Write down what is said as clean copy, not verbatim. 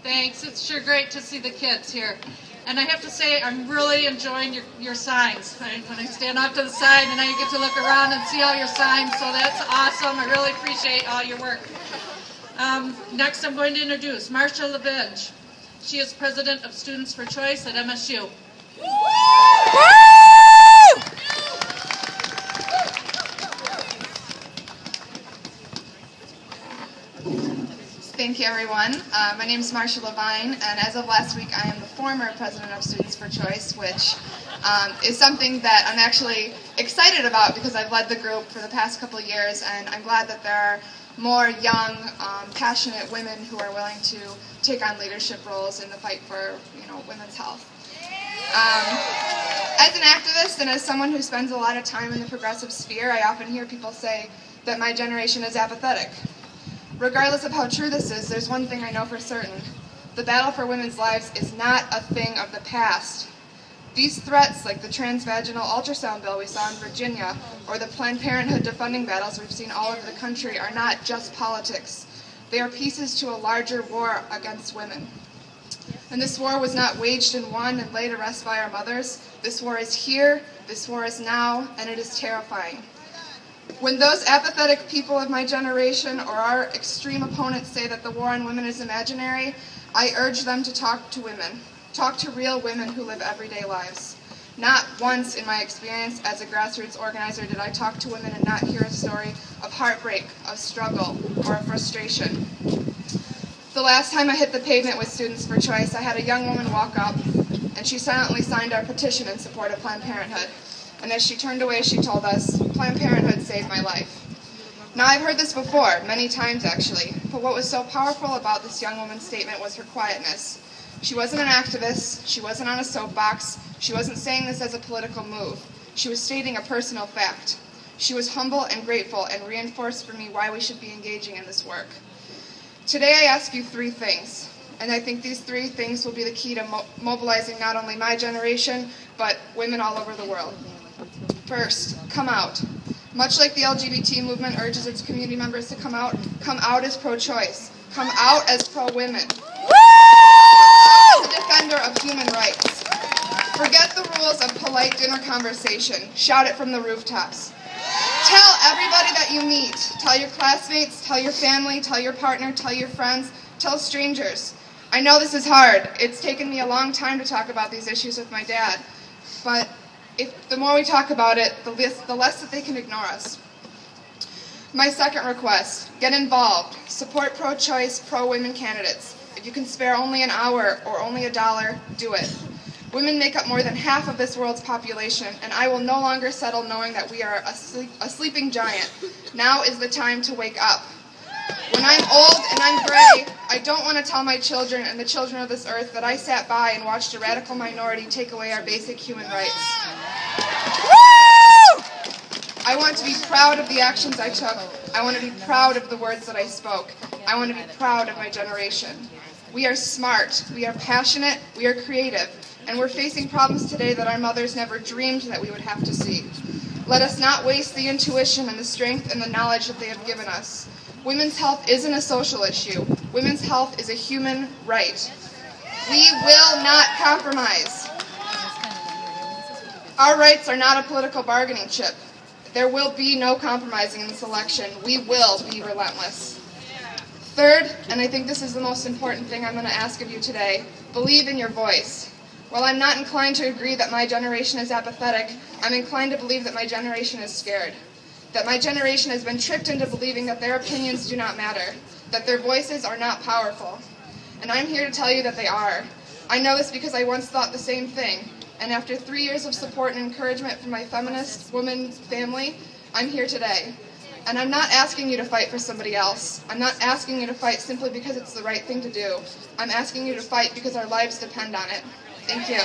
Thanks. It's sure great to see the kids here. And I have to say, I'm really enjoying your signs. When I stand off to the side and I get to look around and see all your signs, so that's awesome. I really appreciate all your work. Next, I'm going to introduce Marsha Levenge. She is president of Students for Choice at MSU. Thank you, everyone. My name is Marsha Levine, and as of last week, I am the former president of Students for Choice, which is something that I'm actually excited about because I've led the group for the past couple of years, and I'm glad that there are more young, passionate women who are willing to take on leadership roles in the fight for, women's health. As an activist and as someone who spends a lot of time in the progressive sphere, I often hear people say that my generation is apathetic. Regardless of how true this is, there's one thing I know for certain. The battle for women's lives is not a thing of the past. These threats, like the transvaginal ultrasound bill we saw in Virginia, or the Planned Parenthood defunding battles we've seen all over the country, are not just politics. They are pieces to a larger war against women. And this war was not waged and won and laid to rest by our mothers. This war is here, this war is now, and it is terrifying. When those apathetic people of my generation or our extreme opponents say that the war on women is imaginary, I urge them to talk to women. Talk to real women who live everyday lives. Not once in my experience as a grassroots organizer did I talk to women and not hear a story of heartbreak, of struggle, or of frustration. The last time I hit the pavement with Students for Choice, I had a young woman walk up, and she silently signed our petition in support of Planned Parenthood. And as she turned away, she told us, "Planned Parenthood saved my life." Now, I've heard this before, many times actually, but what was so powerful about this young woman's statement was her quietness. She wasn't an activist, she wasn't on a soapbox, she wasn't saying this as a political move. She was stating a personal fact. She was humble and grateful and reinforced for me why we should be engaging in this work. Today I ask you three things, and I think these three things will be the key to mobilizing not only my generation, but women all over the world. First, come out. Much like the LGBT movement urges its community members to come out as pro-choice. Come out as pro-women. Come out as a defender of human rights. Forget the rules of polite dinner conversation. Shout it from the rooftops. Tell everybody that you meet. Tell your classmates, tell your family, tell your partner, tell your friends, tell strangers. I know this is hard. It's taken me a long time to talk about these issues with my dad, but the more we talk about it, the less that they can ignore us. My second request, get involved. Support pro-choice, pro-women candidates. If you can spare only an hour or only $1, do it. Women make up more than half of this world's population, and I will no longer settle knowing that we are a sleeping giant. Now is the time to wake up. When I'm old and I'm gray, I don't want to tell my children and the children of this earth that I sat by and watched a radical minority take away our basic human rights. I want to be proud of the actions I took. I want to be proud of the words that I spoke. I want to be proud of my generation. We are smart, we are passionate, we are creative, and we're facing problems today that our mothers never dreamed that we would have to see. Let us not waste the intuition and the strength and the knowledge that they have given us. Women's health isn't a social issue. Women's health is a human right. We will not compromise. Our rights are not a political bargaining chip. There will be no compromising in this election. We will be relentless. Third, and I think this is the most important thing I'm going to ask of you today, believe in your voice. While I'm not inclined to agree that my generation is apathetic, I'm inclined to believe that my generation is scared. That my generation has been tricked into believing that their opinions do not matter, that their voices are not powerful. And I'm here to tell you that they are. I know this because I once thought the same thing, and after 3 years of support and encouragement from my feminist woman family, I'm here today. And I'm not asking you to fight for somebody else. I'm not asking you to fight simply because it's the right thing to do. I'm asking you to fight because our lives depend on it. Thank you.